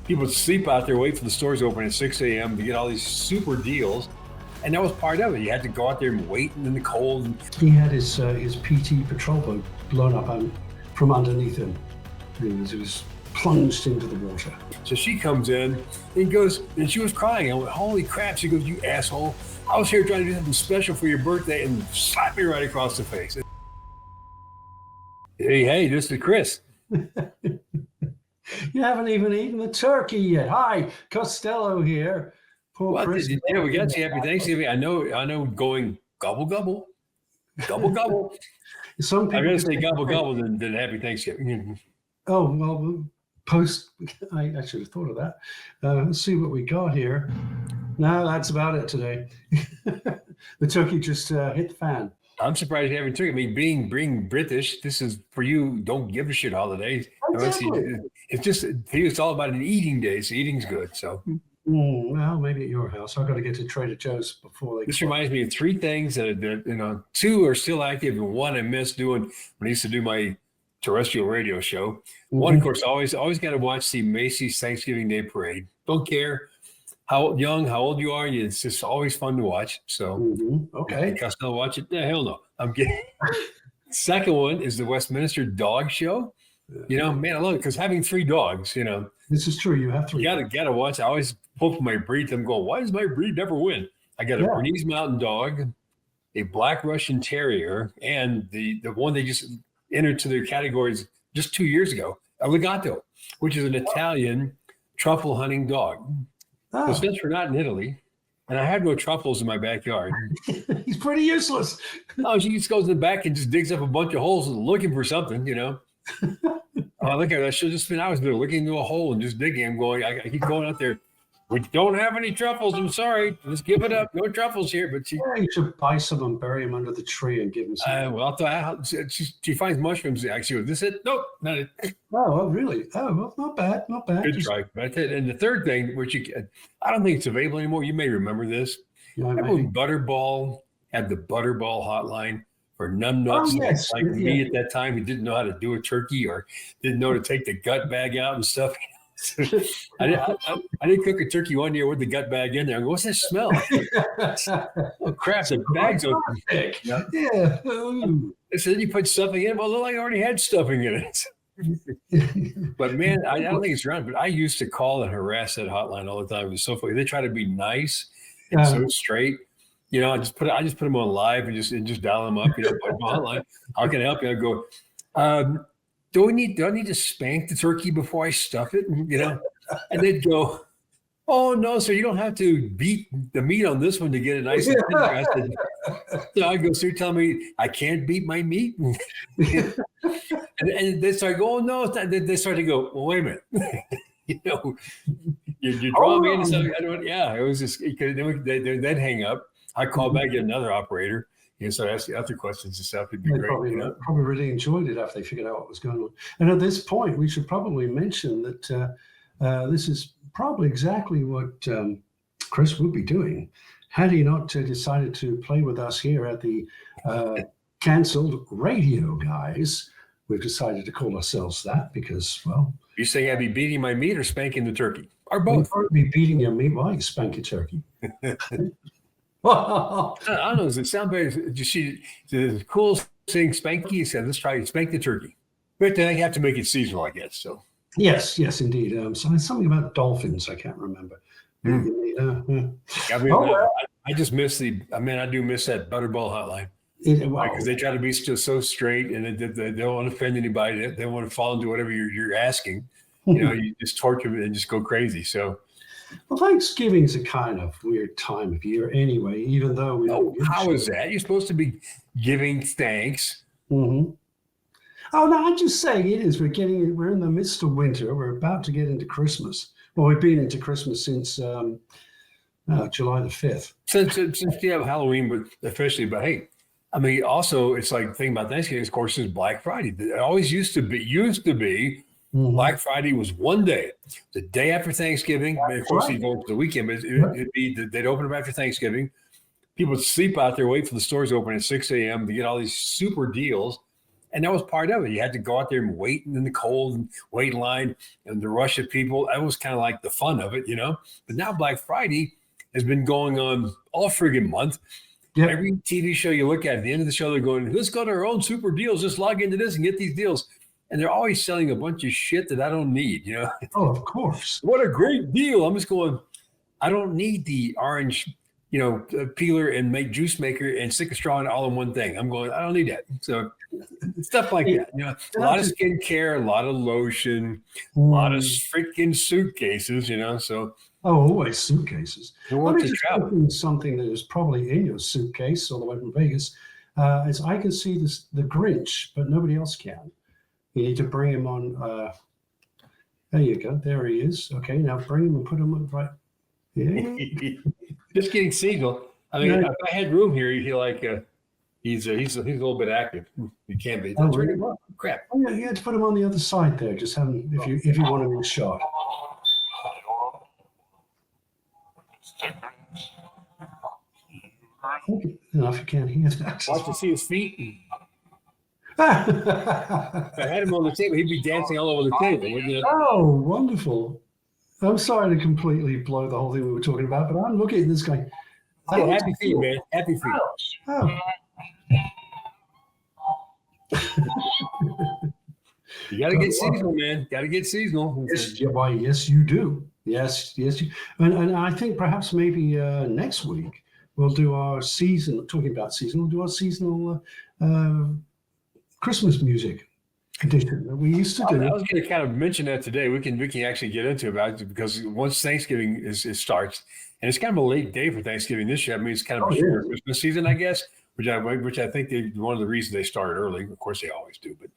People would sleep out there, wait for the stores to open at 6 a.m. to get all these super deals. And that was part of it. You had to go out there and wait in the cold. He had his PT patrol boat blown up from underneath him. It was plunged into the water. So she comes in and goes, and she was crying. I went, holy crap. She goes, you asshole. I was here trying to do something special for your birthday, and slapped me right across the face. Hey, this is Chris. You haven't even eaten the turkey yet. Hi, Costello here. Poor Chris. We got to happy Thanksgiving. I know. Going gobble gobble, gobble gobble. Some people I'm gonna say gobble gobble than happy Thanksgiving. Oh well, I should have thought of that. Let's see what we got here. No, that's about it today. The turkey just hit the fan. I'm surprised you haven't took it. I mean, being British, this is for you. Don't give a shit holidays. Exactly. It's just it's all about an eating day. So eating's good. So. Well, maybe at your house. I've got to get to Trader Joe's before they. This reminds me of three things that two are still active, and one I miss doing when I used to do my terrestrial radio show. Mm-hmm. One, of course, always got to watch the Macy's Thanksgiving Day Parade. Don't care how old you are, it's just always fun to watch. So, okay, Costello, watch it? Yeah, hell no, I'm kidding. Second one is the Westminster Dog Show. Man, I love it because having three dogs, this is true. You have three. You gotta watch. I always pull for my breed. I'm going, why does my breed never win? I got a Bernese Mountain Dog, a Black Russian Terrier, and the one they just entered to their categories just 2 years ago, a Legato, which is an Italian truffle-hunting dog. So since we're not in Italy, and I have no truffles in my backyard. He's pretty useless. Oh, she just goes in the back and just digs up a bunch of holes looking for something, I look at that. She'll just spend hours there looking into a hole and just digging. I'm going, I keep going out there. We don't have any truffles. I'm sorry. Just give it up. No truffles here. But you should buy some and bury them under the tree and give them some. She finds mushrooms. Actually, this it? Nope, not it. Oh, really? Oh, well, not bad. Good try. And the third thing, which I don't think it's available anymore. You may remember this. When Butterball had the Butterball hotline for numbnuts like me at that time who didn't know how to do a turkey or didn't know to take the gut bag out and stuff. I didn't cook a turkey one year with the gut bag in there. I go, what's that smell? Oh crap, the bag's open. Yeah. I said, you put stuffing in? Well, I already had stuffing in it. But man, I don't think it's around. But I used to call and harass that hotline all the time. It was so funny. They try to be nice and so straight. I just put them on live and just dial them up. Hotline. How can I help you? I go, do I need to spank the turkey before I stuff it? And they'd go, oh no, so you don't have to beat the meat on this one to get it nice and tender. I said, so I go, so you're telling me I can't beat my meat? and they start going, oh no, it's not. They start to go, well, wait a minute. You're drawing me into something. It was just, they'd hang up. I call back, get another operator. So ask the other questions and stuff. It'd be great. Probably really enjoyed it after they figured out what was going on. And at this point, we should probably mention that this is probably exactly what Chris would be doing had he not decided to play with us here at the Cancelled Radio Guys. We've decided to call ourselves that because, well... You saying I'd be beating my meat or spanking the turkey? Or both? I'd be beating your meat while you spank your turkey. I don't know. Does it sound better? You see, the cool saying spanky said, let's try to spank the turkey. But then I have to make it seasonal, I guess. So yes, indeed. So something about dolphins, I can't remember. I just miss I do miss that Butterball hotline. Because they try to be so straight and they don't want to offend anybody. They don't want to fall into whatever you're asking. You just torture them and just go crazy. So. Well, Thanksgiving is a kind of weird time of year anyway, even though we don't. How is that? You're supposed to be giving thanks. Mm-hmm. Oh, no, I'm just saying it is. We're in the midst of winter. We're about to get into Christmas. Well, we've been into Christmas since July the 5th. Since you have Halloween, but officially, but hey, also it's like the thing about Thanksgiving, of course, is Black Friday. It always used to be. Mm-hmm. Black Friday was one day, the day after Thanksgiving. Of course, you go into the weekend, but it'd be they'd open up after Thanksgiving. People would sleep out there, wait for the stores to open at 6 a.m. to get all these super deals. And that was part of it. You had to go out there and wait in the cold and wait in line and the rush of people. That was kind of like the fun of it, But now Black Friday has been going on all friggin' month. Yep. Every TV show you look at the end of the show, they're going, let's go to our own super deals. Just log into this and get these deals. And they're always selling a bunch of shit that I don't need, Oh, of course. What a great deal. I'm just going, I don't need the orange, peeler and make juice maker and stick a straw in all in one thing. I'm going, I don't need that. So stuff like that, a lot of skincare, a lot of lotion, a lot of freaking suitcases, so. Oh, always suitcases. Let me just something that is probably in your suitcase all the way from Vegas. Is I can see the Grinch, but nobody else can. You need to bring him on. There you go. There he is. Okay, now bring him and put him on right. Yeah. Just getting seasonal. I mean, if I had room here, he's a little bit active. He can be. Oh, really? Crap. Oh, yeah, you had to put him on the other side there. Just have him if you want him in shot. Okay. Enough, you can't hear that. Watch to see his feet. If I had him on the table, he'd be dancing all over the table. Oh, wonderful. I'm sorry to completely blow the whole thing we were talking about, but I'm looking at this guy. Oh, happy for you, man. Happy for you. Oh. You got to get seasonal, man. Got to get seasonal. Yes, you do. Yes. And I think perhaps maybe next week we'll do our talking about season, we'll do our seasonal Christmas music edition that we used to do. I was going to kind of mention that today. We can actually get into about it because once Thanksgiving starts, and it's kind of a late day for Thanksgiving this year. I mean, it's kind of a short Christmas season, I guess, which I think one of the reasons they started early. Of course, they always do, but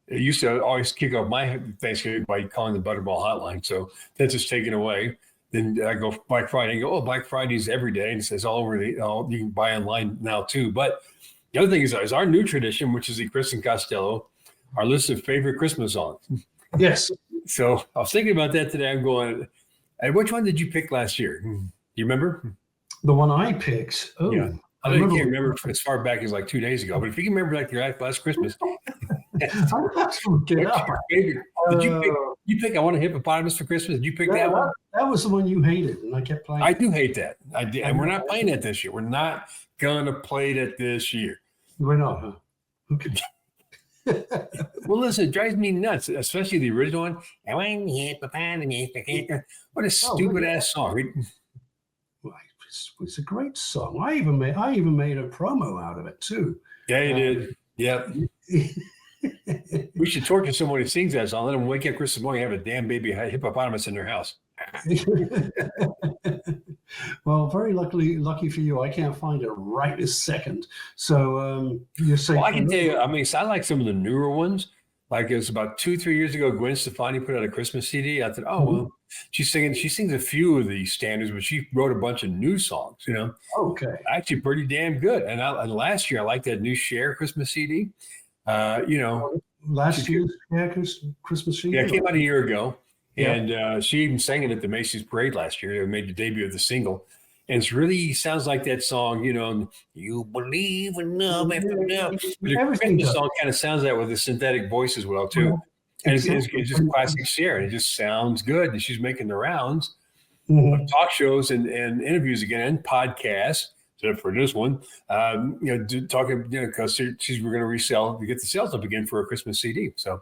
it used to always kick off my Thanksgiving by calling the Butterball hotline. So that's just taken away. Then I go Black Friday and go, Black Friday's every day, and it says all over you can buy online now too. But the other thing is our new tradition, which is the Chris and Costello, our list of favorite Christmas songs. Yes. So I was thinking about that today. I'm going, hey, which one did you pick last year? Do you remember? The one I picked. Oh, yeah. I can't remember as far back as like 2 days ago, but if you can remember like your last Christmas. Did you pick I Want a Hippopotamus for Christmas? Did you pick that one? That was the one you hated, and I kept playing. I do hate that. I did, and we're not playing that this year. We're not gonna play that this year. We're not, huh? Okay. Well, listen, it drives me nuts, especially the original one. I want a hippopotamus. What a stupid ass song. It's a great song. I even made a promo out of it too. Yeah, you did. Yep. We should torture someone who sings that song. Let them wake up Christmas morning and have a damn baby hippopotamus in their house. Well, very lucky for you, I can't find it right this second. So you're saying? Well, I can tell you. I mean, I like some of the newer ones. Like it was about 2-3 years ago, Gwen Stefani put out a Christmas CD. I thought, well, she sings a few of the standards, but she wrote a bunch of new songs. Okay, actually pretty damn good. And last year, I liked that new Cher Christmas CD. Last year's Christmas CD. Yeah, it came out a year ago. Yeah. And she even sang it at the Macy's Parade last year. It made the debut of the single. And it really sounds like that song, you believe in love after love. The song kind of sounds that with the synthetic voice as well, too. And it's just classic Cher. And it just sounds good. And she's making the rounds of talk shows and interviews again and podcasts. So for this one, talking, because we're going to get the sales up again for a Christmas CD. So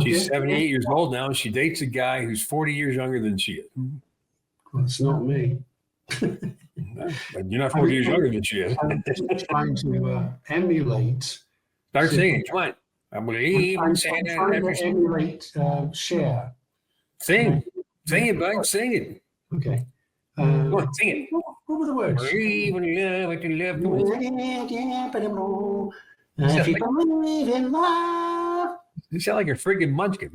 she's 78 years old now, and she dates a guy who's 40 years younger than she is. Well, it's not me. You're not 40 years younger than she is. I'm trying to emulate. Start singing. Come on. I believe in Santa. I'm trying to emulate Cher. Sing it, bud. Sing it. Okay. Come on, sing it. What were the words? Believe in love, like you love. If you believe in love. You sound like a freaking munchkin.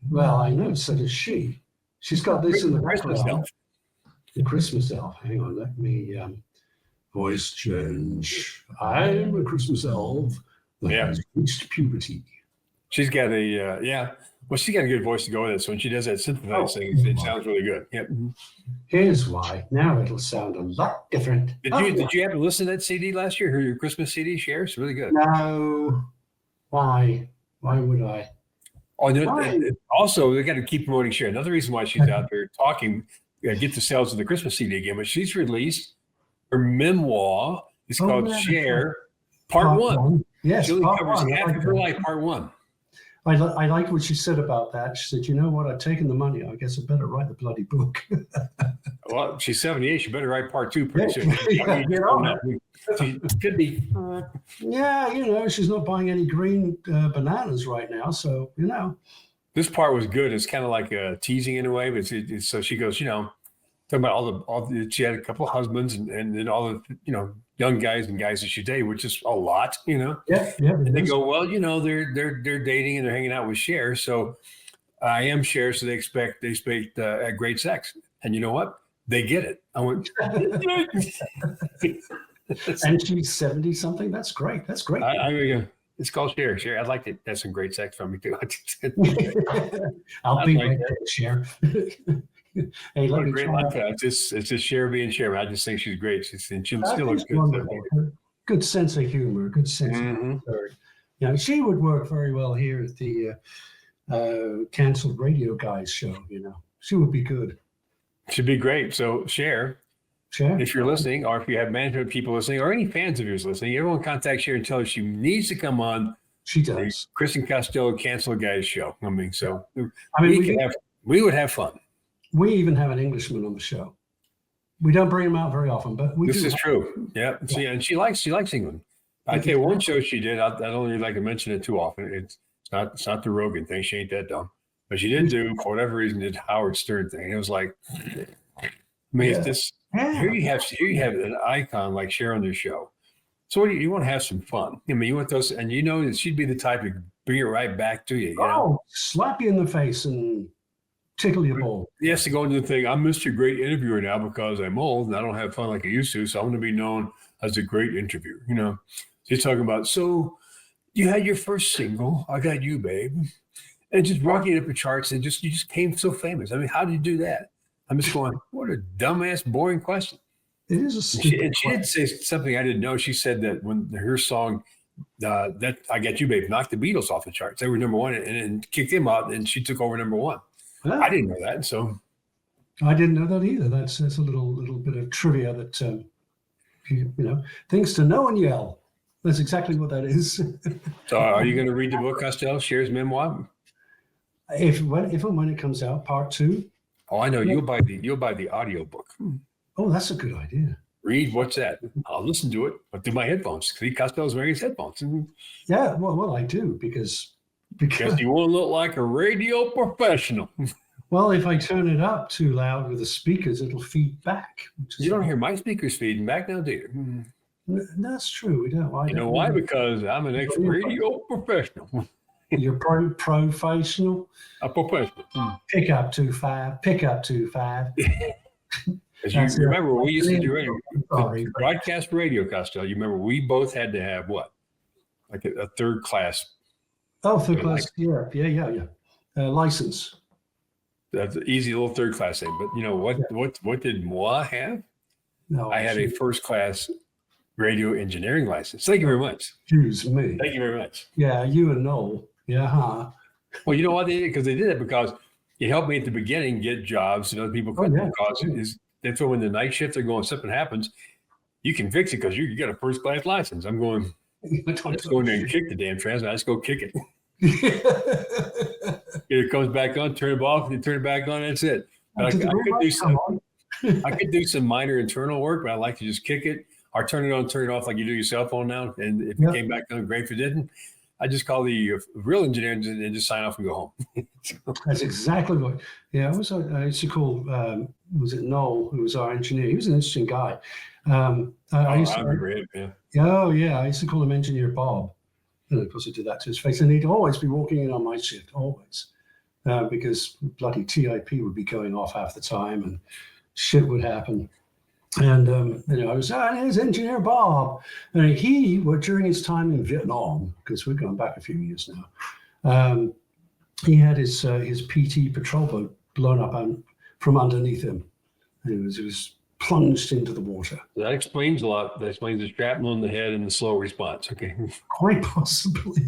Well, I know, so does she. She's got this in the Christmas elf. The Christmas elf. Hang on, let me voice change. I'm a Christmas elf that has reached puberty. She's got a, well, she got a good voice to go with it. So when she does that synthesized thing, it sounds really good. Yep. Here's why. Now it'll sound a lot different. Did you have to listen to that CD last year? Your Christmas CD, Cher? It's really good. No. Why? Why would I? Oh, and also they got to keep promoting Cher. Another reason why she's out there talking, get the sales of the Christmas CD again. But she's released her memoir. It's called Cher, Part One. Yes, she only covers half of her life, Part One. I like what she said about that. She said, "You know what? I've taken the money. I guess I better write the bloody book." Well, she's 78. She better write Part Two pretty soon. She could be. Yeah, she's not buying any green bananas right now, so This part was good. It's kind of like teasing in a way, but so she goes, talking about she had a couple of husbands and then all the young guys and guys that she dated, which is a lot, Yeah. And they go, well, they're dating and they're hanging out with Cher, so I am Cher, so they expect great sex, and you know what? They get it. I went, and she's 70 something. That's great. That's great. It's called Cher. Cher, I'd like to have some great sex from me too. I'll be right there, Cher. Hey, what a great life. It's just Cher being Cher. I just think she's great. She still looks good. Good sense of humor. Good sense of humor. She would work very well here at the canceled radio guys show. She would be good. She'd be great. So Cher, if you're listening, or if you have management people listening, or any fans of yours listening, everyone contact Cher and tell her she needs to come on. She does. Kristen Costello Canceled Guys show. We would have fun. We even have an Englishman on the show. We don't bring him out very often, but we do. This is true. Yeah. See, and she likes England. I tell you, one show she did. I don't really like to mention it too often. It's not the Rogan thing. She ain't that dumb. But she did do, for whatever reason, did Howard Stern thing. It was like, here you have an icon like Cher on your show. So what you want to have some fun. You want those, and that she'd be the type to bring it right back to you. Slap you in the face and tickle your ball. He has to go into the thing. I'm Mr. Great Interviewer now because I'm old and I don't have fun like I used to. So I'm going to be known as a great interviewer. She's talking about, so you had your first single, I Got You, Babe. And just rocking up the charts and you just came so famous. How did you do that? I'm just going, what a dumbass, boring question. It is a stupid question. She did say something I didn't know. She said that when her song, that I Got You, Babe, knocked the Beatles off the charts. They were number one and kicked them out, and she took over number one. Yeah. I didn't know that. So I didn't know that either. That's a little bit of trivia that, things to know and yell. That's exactly what that is. So are you going to read the book, Costello, Cher's memoir? If and when it comes out, Part 2. Oh, I know. You'll buy the audio book. Oh, that's a good idea. Read, what's that? I'll listen to it, but through my headphones. See, Costello's wearing his headphones. Yeah, well, I do because you want to look like a radio professional. Well, if I turn it up too loud with the speakers, it'll feed back. You don't hear my speakers feeding back now, do you? That's true. We don't. Why? Because I'm an ex-radio professional. You're professional. A professional. Pick up 2-5. Pick up 2-5. As you remember, we used to do radio. Broadcast radio, Costello. You remember, we both had to have what? Like a third class. Oh, third class. Yeah. License. That's an easy little third class thing. But what did moi have? No, I had a first class radio engineering license. Thank you very much. Excuse me. Thank you very much. Yeah, you and Noel. Yeah, huh? Well, you know what they did? Because they did it because it helped me at the beginning get jobs and other people couldn't because that's when the night shift they're going, something happens, you can fix it because you got a first class license. I'm going, let's go in there and kick the damn transmitter. Let's go kick it. It comes back on, turn it off, and turn it back on. That's it. But I could do some minor internal work, but I like to just kick it or turn it on, turn it off like you do your cell phone now. And if it came back on, great. If it didn't, I just call the real engineer and just sign off and go home. That's exactly what. Yeah, I used to call. Was it Noel who was our engineer? He was an interesting guy. I used to. Oh yeah, I used to call him Engineer Bob. And of course, I did that to his face, and he'd always be walking in on my shift, always, because bloody TIP would be going off half the time, and shit would happen. And I was, here's Engineer Bob, and he, during his time in Vietnam, because we're going back a few years now, he had his PT patrol boat blown up from underneath him, It was plunged into the water. That explains a lot. That explains the shrapnel in the head and the slow response. Okay. Quite possibly.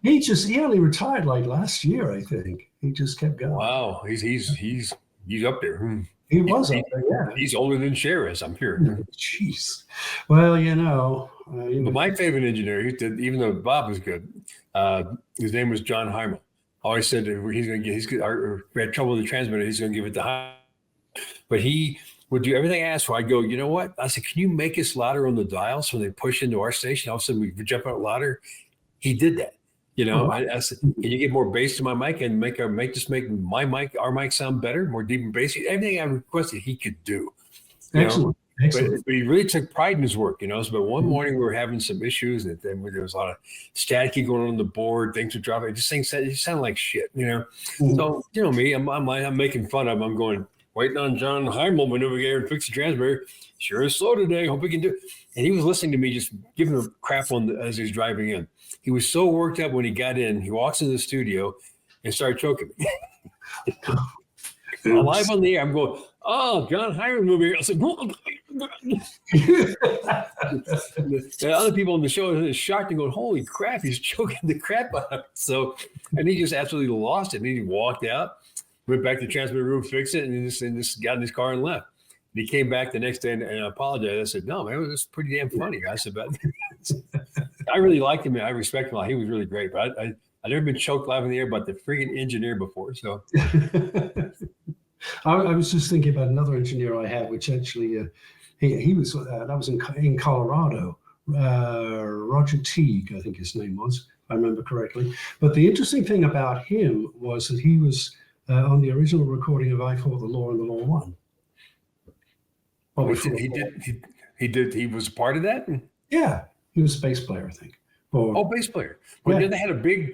He only retired like last year, I think. He just kept going. Wow, he's up there. He was up there, yeah. He's older than Cher is, I'm sure. Jeez. Well, But my favorite engineer, even though Bob was good, his name was John Heimel. Always said that we had trouble with the transmitter, he's going to give it to Heimel. But he would do everything I asked for. I'd go, you know what? I said, can you make us louder on the dial so when they push into our station, all of a sudden we jump out louder? He did that. I said, can you get more bass to my mic and make our mic sound better, more deep and bassy? Everything I requested, he could do. Excellent. But he really took pride in his work, So, but one morning we were having some issues, and then there was a lot of staticky going on the board. Things were dropping. It sounded like shit, So, me, I'm making fun of him. I'm going, waiting on John Heimel maneuver here and fix the transmitter. Sure is slow today. Hope we can do it. And he was listening to me, just giving him crap as he was driving in. He was so worked up when he got in. He walks into the studio and started choking me. I'm live on the air. I'm going, oh, John Hiram movie. I said, the other people on the show are shocked and going, holy crap, he's choking the crap out of it. So, and he just absolutely lost it. And he walked out, went back to the transmitter room, fixed it, and just got in his car and left. And he came back the next day and apologized. I said, no, man, it was pretty damn funny. I said, but I really liked him. I respect him a lot. He was really great. But I've never been choked live in the air by the freaking engineer before. So I was just thinking about another engineer I had, which actually he was that was in Colorado. Roger Teague, I think his name was, if I remember correctly. But the interesting thing about him was that he was on the original recording of I Fought the Law and the Law Won. He was a part of that? Yeah, he was a bass player, I think. Bass player. Well, yeah, they had a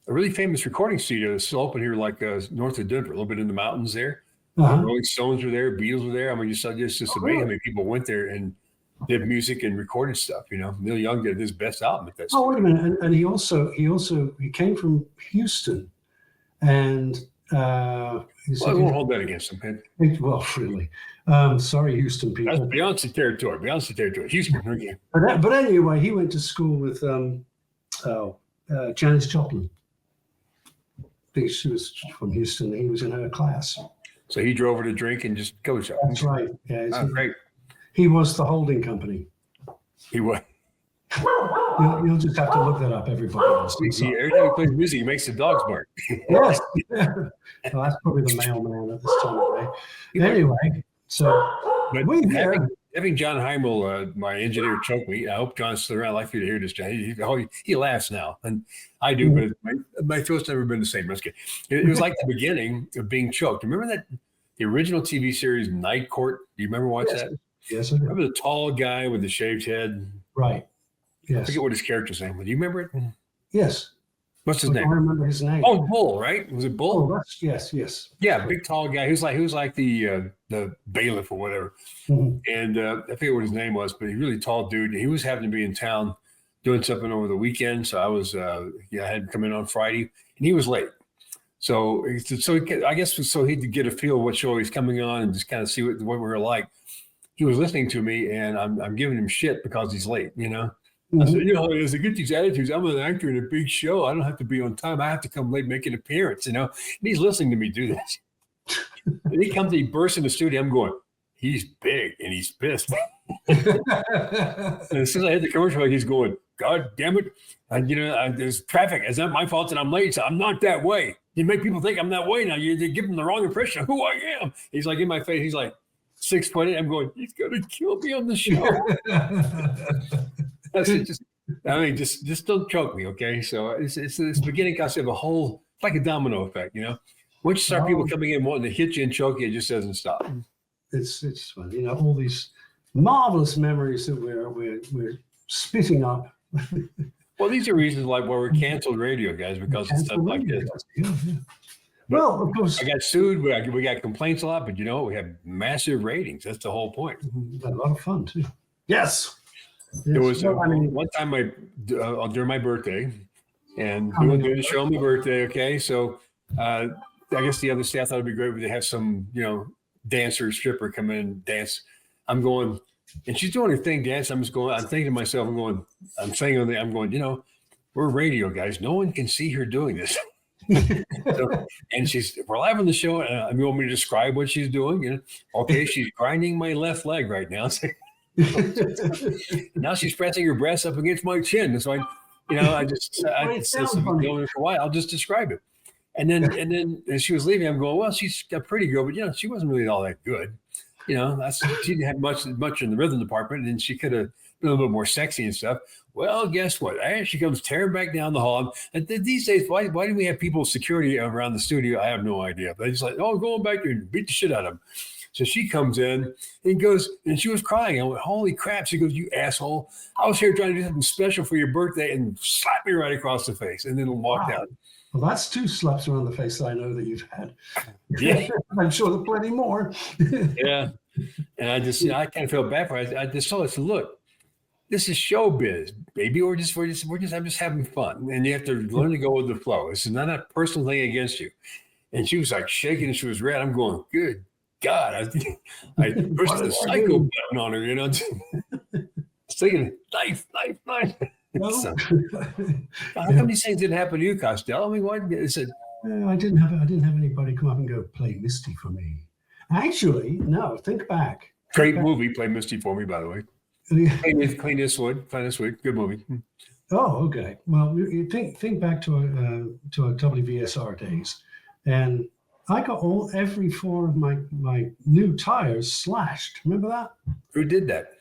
really famous recording studio that's still open here, like north of Denver, a little bit in the mountains there. Rolling Stones were there, Beatles were there. I mean, it's just amazing how many people went there and did music and recorded stuff. Neil Young did his best album at that. Wait a minute, and he came from Houston, and I won't hold that against him. Well, really. Sorry, Houston people. That's Beyonce territory. Houston. But anyway, he went to school with Janis Joplin. Because she was from Houston. He was in her class. So he drove her to drink and just go shopping. That's right. Yeah, great. He was the holding company. He was. You'll just have to look that up, everybody else. Every time he plays music, he makes the dogs bark. Yes. Well, that's probably the mailman at this time of day. Anyway, having John Heimel, my engineer, choke me. I hope John's still around. I'd like for you to hear this, John. He laughs now, and I do, but my throat's never been the same. It was like the beginning of being choked. Remember the original TV series Night Court? Do you remember watching that? Yes, I do. Remember the tall guy with the shaved head? Right. Yes. I forget what his character's name was. Do you remember it? Yes. What's his name? I remember his name. Oh, Bull, right? Was it Bull? Oh, yes. Yeah, big tall guy. He was like the bailiff or whatever. Mm-hmm. And I forget what his name was, but he's a really tall dude. He was having to be in town doing something over the weekend. So I was, I had to come in on Friday, and he was late. So I guess so he'd get a feel of what show he's coming on and just kind of see what we were like. He was listening to me, and I'm giving him shit because he's late, I said, to get these attitudes, I'm an actor in a big show. I don't have to be on time. I have to come late, make an appearance, And he's listening to me do this. And he bursts in the studio. I'm going, he's big and he's pissed. And as soon as I hit the commercial, he's going, God damn it. And, there's traffic. It's not my fault that I'm late. So I'm not that way. You make people think I'm that way now. You give them the wrong impression of who I am. He's like in my face. He's like 6'8". I'm going, he's going to kill me on the show. Just don't choke me, okay? So it's this beginning concept of a whole, like a domino effect, Once you start people coming in wanting to hit you and choke you, it just doesn't stop. It's fun, all these marvelous memories that we're spitting up. Well, these are reasons like why we're canceled radio, guys, because of stuff like this. Yeah. Well, of course, I got sued. We got complaints a lot, but we have massive ratings. That's the whole point. A lot of fun too. Yes. It was one time during my birthday, and we were doing the show on my birthday. Okay, so I guess the other staff thought it'd be great if they have some, dancer, stripper come in and dance. I'm going, and she's doing her thing, dance. I'm thinking to myself, I'm going, we're radio guys. No one can see her doing this. So, and we're live on the show. You want me to describe what she's doing? Okay, she's grinding my left leg right now. Now she's pressing her breast up against my chin. So I'll just describe it. And then as she was leaving, I'm going, well, she's a pretty girl, but she wasn't really all that good. She didn't have much in the rhythm department, and she could have been a little bit more sexy and stuff. Well, guess what? She comes tearing back down the hall. And these days, why do we have people security around the studio? I have no idea. But it's like, going back there and beat the shit out of them. So she comes in and goes, and she was crying. I went, holy crap. She goes, you asshole. I was here trying to do something special for your birthday, and slapped me right across the face and then walked out. Well, that's 2 slaps around the face that I know that you've had. Yeah. I'm sure there are plenty more. Yeah. And I just, I kind of felt bad for her. I just told her, I said, look, this is showbiz, baby. I'm just having fun. And you have to learn to go with the flow. This is not a personal thing against you. And she was like shaking and she was red. I'm going, good God. I pushed the psycho button on her, thinking, knife. So, how come these things didn't happen to you, Costello? I mean, why? I said, I didn't have anybody come up and go play Misty for me. Actually, no. Think back. Great movie. Play Misty for me, by the way. Clint Eastwood. Good movie. Oh, okay. Well, you think back to a WVSR days, and I got every 4 of my new tires slashed. Remember that? Who did that?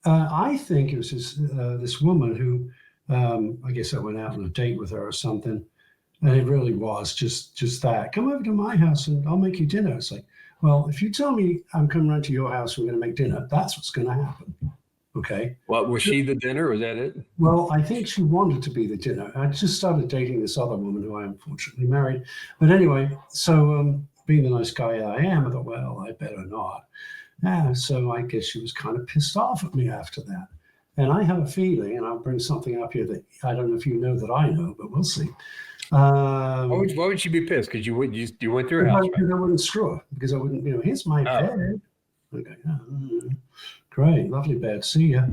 I think it was this woman who, I guess I went out on a date with her or something, and it really was just that. Come over to my house and I'll make you dinner. It's like, well, if you tell me I'm coming around to your house, we're going to make dinner, that's what's going to happen. Okay. Well, was she the dinner? Was that it? Well, I think she wanted to be the dinner. I just started dating this other woman who I unfortunately married. But anyway, so being the nice guy I am, I thought, well, I better not. So I guess she was kind of pissed off at me after that. And I have a feeling, and I'll bring something up here that I don't know if you know that I know, but we'll see. Why would she be pissed? Because you went to her house. Because I wouldn't screw her. Because I wouldn't, here's my bed. Okay. Great, lovely bed. See ya.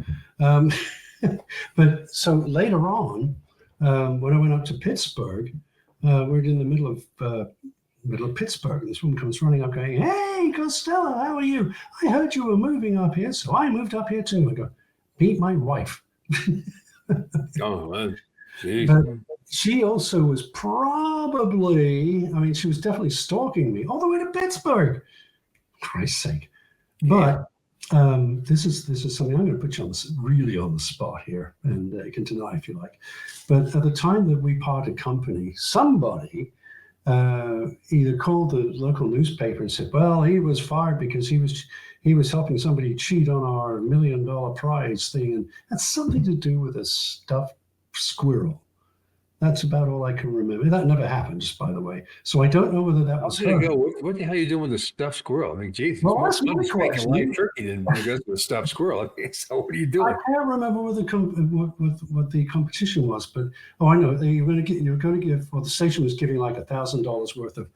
But so later on, when I went up to Pittsburgh, we're in the middle of Pittsburgh, and this woman comes running up going, hey, Costello, how are you? I heard you were moving up here, so I moved up here too. I go, meet my wife. Oh, man. Geez. But she also was she was definitely stalking me all the way to Pittsburgh. Christ's sake. But this is something I'm going to put you really on the spot here, and you can deny if you like. But at the time that we parted company, somebody either called the local newspaper and said, well, he was fired because he was helping somebody cheat on our $1 million prize thing, and that's something to do with a stuffed squirrel. That's about all I can remember. That never happened, just by the way. So I don't know whether that was her. What the hell are you doing with a stuffed squirrel? I mean, Jesus. Well, that's my question. Live turkey than it goes with a stuffed squirrel. Okay, so what are you doing? I can't remember what the competition was, but I know you were going to give. Well, the station was giving like $1,000 worth of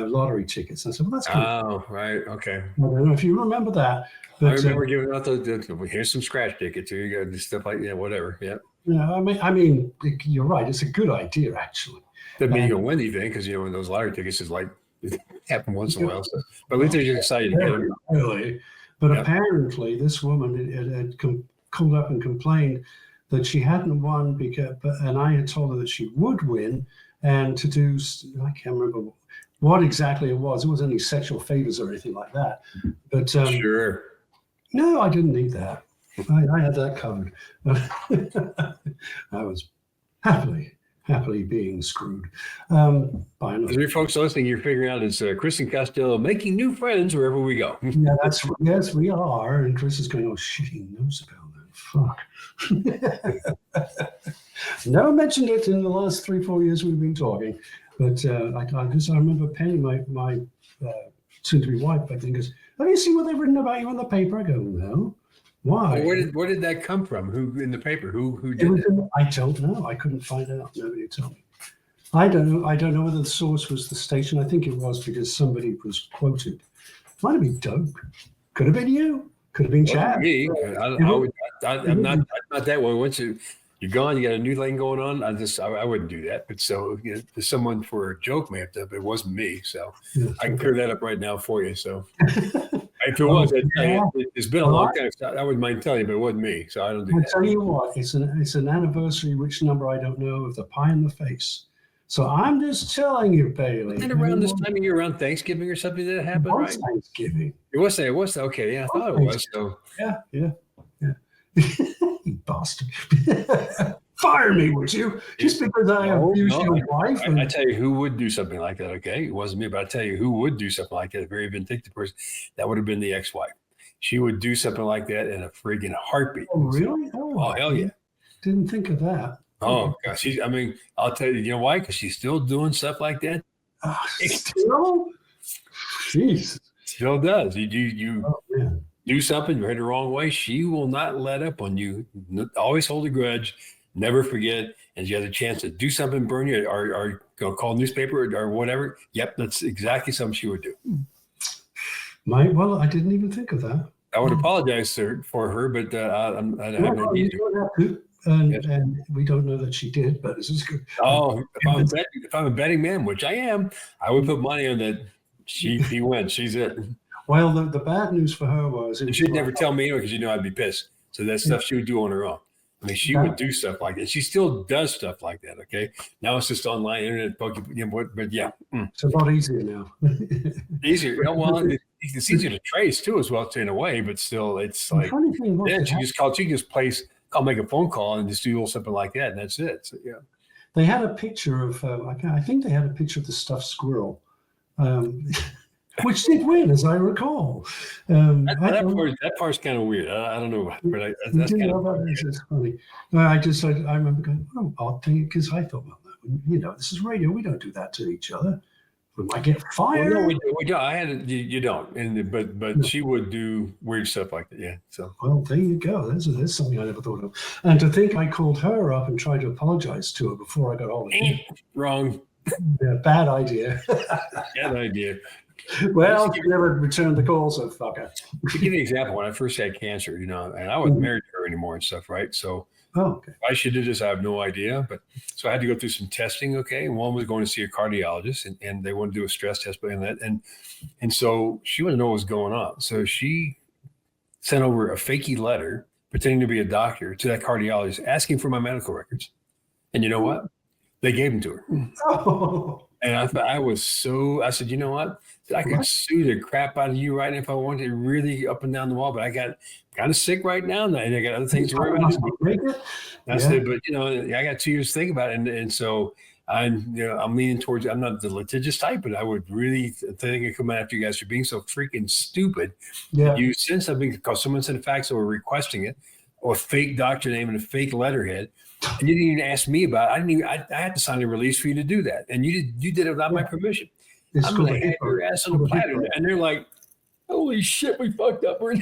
lottery tickets. And I said, well, that's cool. Oh, right, okay. I don't know if you remember that. But, I remember giving out here's some scratch tickets. Here you go, stuff like whatever. Yeah. Yeah, I mean, you're right. It's a good idea, actually. Doesn't mean you're going to win anything because when those lottery tickets is like happen once in a while. So, but at least they're excited to get them. Really. But apparently, this woman had called up and complained that she hadn't won and I had told her that she would win, and to do, I can't remember what exactly it was. It wasn't any sexual favors or anything like that. But sure. No, I didn't need that. I had that covered. I was happily being screwed by another. As folks listening, you're figuring out it's Chris and Costello making new friends wherever we go. Yeah, yes, we are. And Chris is going, oh shit, he knows about that. Fuck. Never mentioned it in the last 3-4 years we've been talking, but I remember penning my soon-to-be wife back then goes, have you seen what they've written about you in the paper? I go, no. Why? Well, where did that come from? Who in the paper? Who did it? I don't know. I couldn't find out. Nobody told me. I don't know. I don't know whether the source was the station. I think it was because somebody was quoted Might have been Doug. Could have been you. Could have been Chad. Me. I'm not that way. Once you're gone, you got a new thing going on. I wouldn't do that. But so there's someone for a joke may have to, but it wasn't me. So I can clear that up right now for you. So if it was, it's been a long time. So I wouldn't mind telling you, but it wasn't me. So I don't do that. I'll tell you what, it's an anniversary, which number I don't know, of the pie in the face. So I'm just telling you, Bailey. And around this time of year, around Thanksgiving or something that happened, right? Thanksgiving. It was okay. Yeah, I thought it was. So yeah. You bastard. Fire me, would you? Just because I abuse your wife. I tell you who would do something like that. Okay, it wasn't me, but I tell you who would do something like that. A very vindictive person. That would have been the ex-wife. She would do something like that in a friggin' heartbeat. Oh, really? Oh, hell yeah. Didn't think of that. Oh gosh, I'll tell you, you know why? Because she's still doing stuff like that. Still? Jeez. Still does. You do something, you hit the wrong way, she will not let up on you. Always hold a grudge, never forget. And she has a chance to do something, burn you, or go call newspaper or whatever. Yep, that's exactly something she would do. Well, I didn't even think of that. I would apologize for her, but I have no need to. And we don't know that she did, but this is good. Oh, if I'm a betting man, which I am, I would put money on that. He wins. She's it. Well, the bad news for her was... And she'd never tell me anyway, because I'd be pissed. So that stuff she would do on her own. I mean, she would do stuff like that. She still does stuff like that, okay? Now it's just online, internet, but yeah. It's a lot easier now. Easier. Well, it's easier to trace, too, as well, in a way, but still, it's like... Yeah, she just plays... I'll make a phone call and just do something like that, and that's it. So, yeah. They had a picture of, I think they had a picture of the stuffed squirrel, which did win, as I recall. That part's kind of weird. I don't know, but that's kind of funny. I remember going, odd thing, because I thought, well, this is radio. We don't do that to each other. We might get fired. Well, no, we don't. You don't. But she would do weird stuff like that. Yeah. So. Well, there you go. There's something I never thought of. And to think I called her up and tried to apologize to her before I got all of wrong. Yeah, bad idea. Bad idea. Well, she never returned the call, so fucker. To give you an example, when I first had cancer, and I wasn't married to her anymore and stuff, right? So. Okay. Why she did this, I have no idea. But so I had to go through some testing. Okay. And one was going to see a cardiologist and they wanted to do a stress test and that. And so she wanted to know what was going on. So she sent over a fakey letter pretending to be a doctor to that cardiologist asking for my medical records. And you know what? They gave them to her. Oh. And I said, you know what? I could sue the crap out of you right now if I wanted to, really up and down the wall, but I got kind of sick right now and I got other things to worry about. I said, but I got 2 years to think about it. And so I'm leaning towards, I'm not the litigious type, but I would really think I come after you guys for being so freaking stupid. Yeah. You send something because someone sent a fax or requesting it, or a fake doctor name and a fake letterhead. And you didn't even ask me about it. I had to sign a release for you to do that. And you did it without my permission. I'm going to have your ass on the platter. And they're like, holy shit, we fucked up. And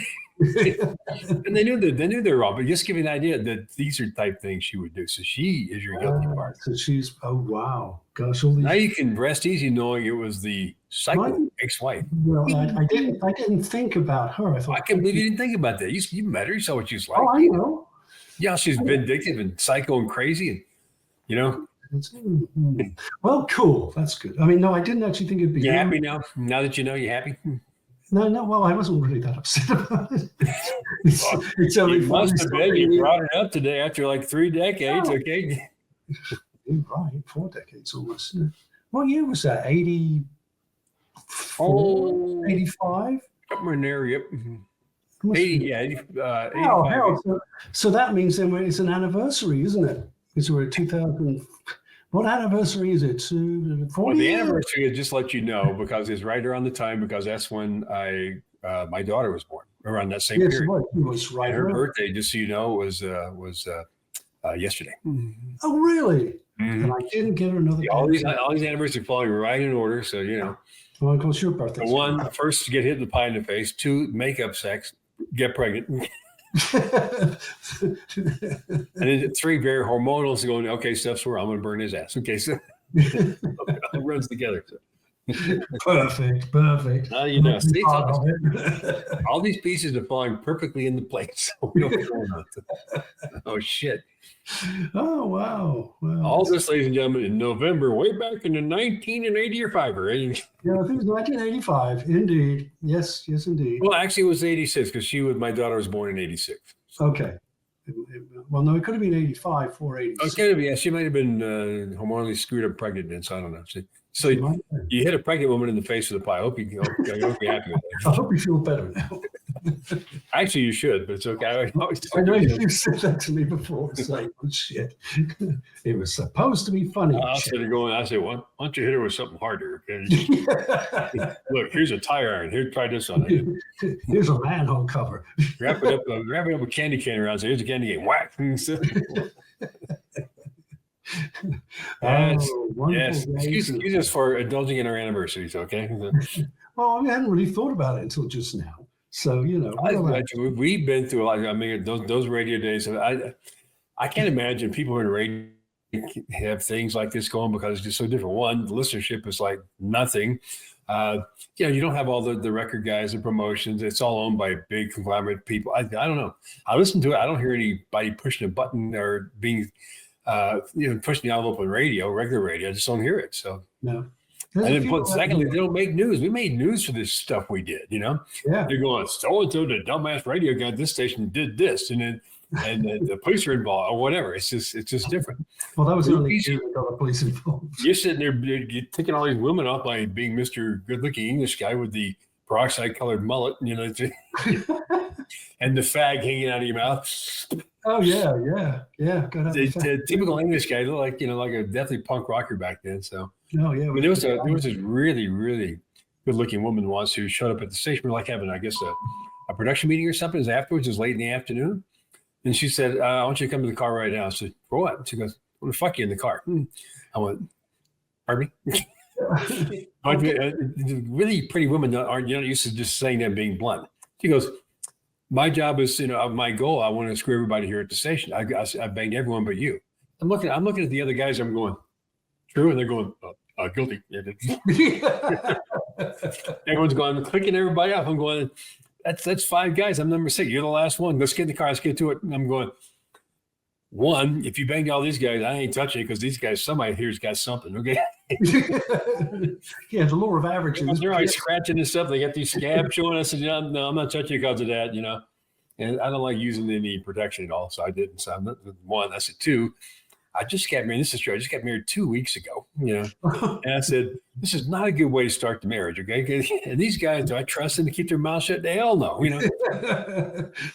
they knew they were wrong. But just give you an idea that these are type things she would do. So she is your guilty part. So she's, oh, wow. Gosh, now you can rest easy knowing it was the psycho ex-wife. Well, I didn't think about her. I can't believe you didn't think about that. You met her. You saw what she was like. Oh, I know. Yeah, she's vindictive and psycho and crazy. And, Well, cool. That's good. I mean, no, I didn't actually think it'd be. You happy now? Now that you know, you happy? No. Well, I wasn't really that upset about it. It's only must have been. You brought it up today after like 3 decades. Okay. You're right. 4 decades almost. What year was that? 84? 85? Somewhere in there. Yep. 85. So that means then it's an anniversary, isn't it? Because we're at 2000. What anniversary is it? 40 well, the anniversary is just let you know because it's right around the time because that's when my daughter was born around that same period. It was right. And her birthday, just so you know, was yesterday. Oh, really? Mm-hmm. And I didn't get her another. All these anniversaries falling right in order, so you know. Well, of course, your birthday. One, first to get hit in the pie in the face. 2, makeup sex, get pregnant. And then 3, very hormonal. So going, okay, stuff's where I'm going to burn his ass. Okay, so it runs together. So. Perfect. Now you know. See, all these pieces are falling perfectly into place. Oh shit! Oh wow! Wow. All this, ladies and gentlemen, in November, way back in the 1980 or 5 or 80. Yeah, I think it was 1985. Indeed. Yes, indeed. Well, actually, it was 86 because my daughter was born in 86. Okay. Well, no, it could have been 85 for 86. Okay, yeah, she might have been hormonally screwed up pregnant then, so I don't know. So you hit a pregnant woman in the face with a pie. I hope you're happy with that. I hope you feel better now. Actually, you should, but it's okay. I know you said that to me before. So, shit. It was supposed to be funny. I said, why don't you hit her with something harder? Okay? Look, here's a tire iron. Here, try this on it. Here's a manhole cover. Wrap it up with candy cane around. So here's a candy cane. Whack. Yes. Excuse us for indulging in our anniversaries, okay? Well, I hadn't really thought about it until just now. So, we've been through a lot. I mean, those radio days. I can't imagine people in radio have things like this going because it's just so different. One, the listenership is like nothing. You don't have all the record guys and promotions. It's all owned by big conglomerate people. I don't know. I listen to it. I don't hear anybody pushing a button or being pushing the envelope on regular radio. I just don't hear it. So no. And then secondly, they don't make news. We made news for this stuff we did, Yeah. They're going, so-and-so, the dumbass radio guy at this station did this. And the police are involved or whatever. It's just different. Well, that was the only reason we got the police involved. You're sitting there, you're taking all these women off by being Mr. Good-looking English guy with the peroxide-colored mullet, and the fag hanging out of your mouth. Oh yeah. The typical English guy looked like a definitely punk rocker back then. So. Oh yeah. There was this really, really good-looking woman once who showed up at the station. We were like having, I guess, a production meeting or something. It was afterwards. It was late in the afternoon, and she said, "I want you to come to the car right now." I said, "For what?" She goes, "I want to fuck you in the car." I went, "Pardon me?" Really pretty women aren't used to just saying that and being blunt. She goes, "My job is, my goal. I want to screw everybody here at the station. I banged everyone but you." I'm looking at the other guys. I'm going, "True," and they're going, "Guilty." Everyone's going, clicking everybody up. I'm going, that's 5 guys. I'm number 6. You're the last one. Let's get in the car. Let's get to it. And I'm going, 1, if you banged all these guys, I ain't touching it because these guys, somebody here's got something. Okay. Yeah, the law of averages. They're always scratching this up. They got these scabs showing. I said, no, I'm not touching it because of that, And I don't like using any protection at all. So I didn't. So I'm not, 1. I said 2. I just got married. This is true. I just got married 2 weeks ago, And I said, this is not a good way to start the marriage, okay? And these guys, do I trust them to keep their mouths shut? Hell no,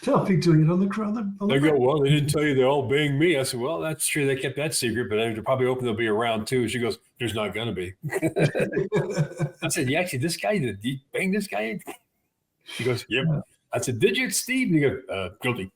They'll be doing it on the crowd. They go, well, they didn't tell you they're all banging me. I said, well, that's true. They kept that secret, but they're probably hoping there'll be a round 2. She goes, there's not going to be. I said, yeah, actually, this guy, did you bang this guy? She goes, yep. I said, did you, Steve? And he goes, guilty.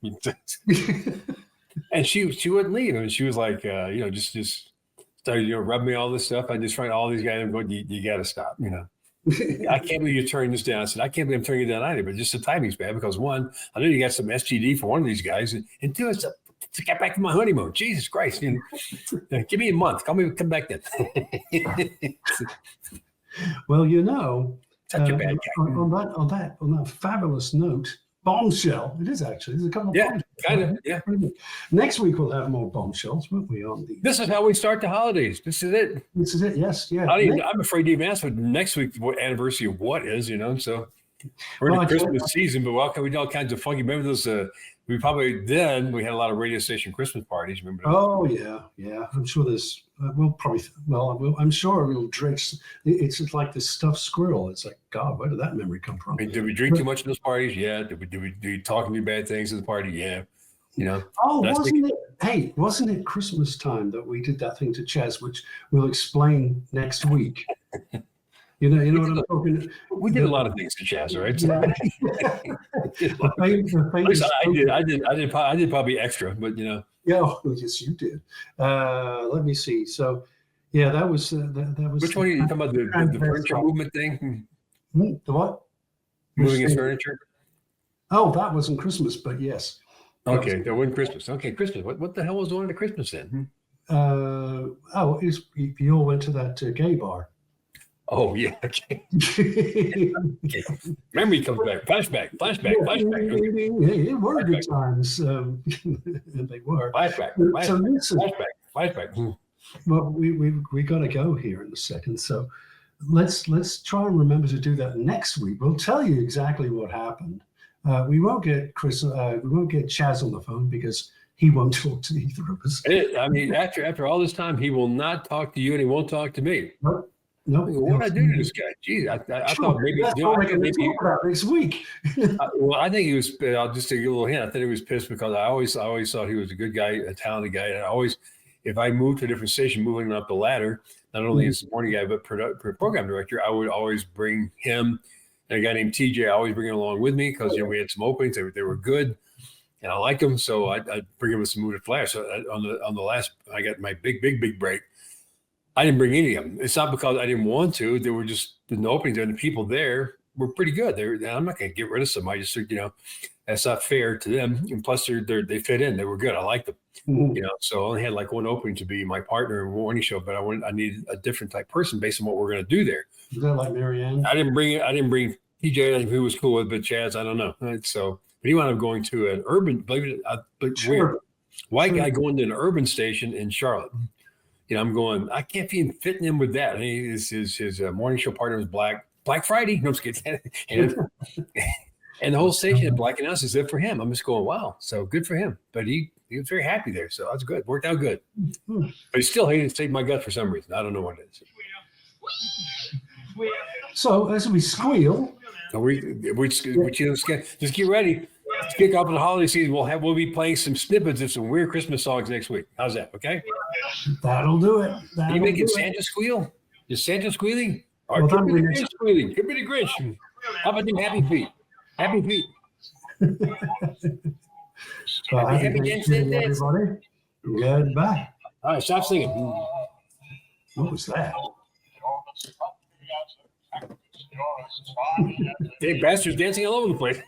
And she wouldn't leave. I mean, she was like, just started, rubbing me all this stuff. I just find all these guys. I'm going, you got to stop. I can't believe you're turning this down. I said, I can't believe I'm turning it down either. But just the timing's bad because 1, I know you got some STD for one of these guys, and 2, it's to get back to my honeymoon. Jesus Christ! Give me a month. Come back then. Well, such a bad guy. On that fabulous note. Bombshell. It is actually. There's a couple of bombshells. Kind of. Yeah. Next week we'll have more bombshells, won't we? This is how we start the holidays. This is it. Yes. Yeah. I'm afraid to even ask what next week's anniversary of what is. So we're in the Christmas season, but we do all kinds of funky. Remember those? We had a lot of radio station Christmas parties. Remember? Oh yeah. I'm sure there's. I'm sure we'll drink. It's just like this stuffed squirrel. It's like, God, where did that memory come from? I mean, did we drink too much at those parties? Yeah. Did we talk any bad things at the party? Yeah. Oh, wasn't it? Hey, wasn't it Christmas time that we did that thing to Chaz, which we'll explain next week? You know what I'm talking. We did a lot of things to Chaz, right? I did probably extra, but Yeah, yes, you did. Let me see. So, yeah, that was. Which one are you talking about? The furniture movement thing? The what? Moving his furniture. Oh, that wasn't Christmas, but yes. Okay, that wasn't Christmas. Okay, Christmas. What the hell was going on at Christmas then? You all went to that gay bar. Oh yeah. Okay. Okay. Memory comes back. Flashback. It were good times. They were. Flashback. So listen, Flashback. well, we got to go here in a second. So let's try and remember to do that next week. We'll tell you exactly what happened. We won't get Chris. We won't get Chaz on the phone because he won't talk to either of us. I mean, after all this time, he will not talk to you, and he won't talk to me. Nope. What did I do to this guy? Geez, I thought maybe. That's what we're going to talk about next week. Well, I think he was. I'll just give you a little hint. I think he was pissed because I always thought he was a good guy, a talented guy, and I always, if I moved to a different station, moving up the ladder, not only as the morning guy but program director, I would always bring him and a guy named TJ. I always bring him along with me because we had some openings. They were good, and I liked them, so I'd bring him with some move to flash. So on the last, I got my big break. I didn't bring any of them. It's not because I didn't want to. There were just no openings there, and the people there were pretty good. I'm not going to get rid of somebody. Just that's not fair to them. And plus, they fit in. They were good. I liked them. So I only had like one opening to be my partner in morning show, but I needed a different type person based on what we're going to do there. Is that like Marianne? I didn't bring TJ, who was cool with, but Chaz, I don't know. Right? So, but he wound up going to an urban, weird white guy going to an urban station in Charlotte. I'm going, I can't be fitting in with that. I mean, his morning show partner was Black Friday. No, I'm just kidding. And the whole station had black announcers there for him. I'm just going, wow. So good for him. But he was very happy there. So that's good. Worked out good. But he still hated to save my gut for some reason. I don't know what it is. So as we squeal. Just get ready. To kick off the holiday season, we'll be playing some snippets of some weird Christmas songs next week. How's that? Okay. That'll do it. Are you making Santa squeal? Is Santa squealing? Or Well, could be the Grinch squealing? Could be the Grinch. How about them happy feet? Happy feet. Well, happy Happy Thanksgiving, everybody. Goodbye. All right, stop singing. What was that? Dave Bastards dancing all over the place.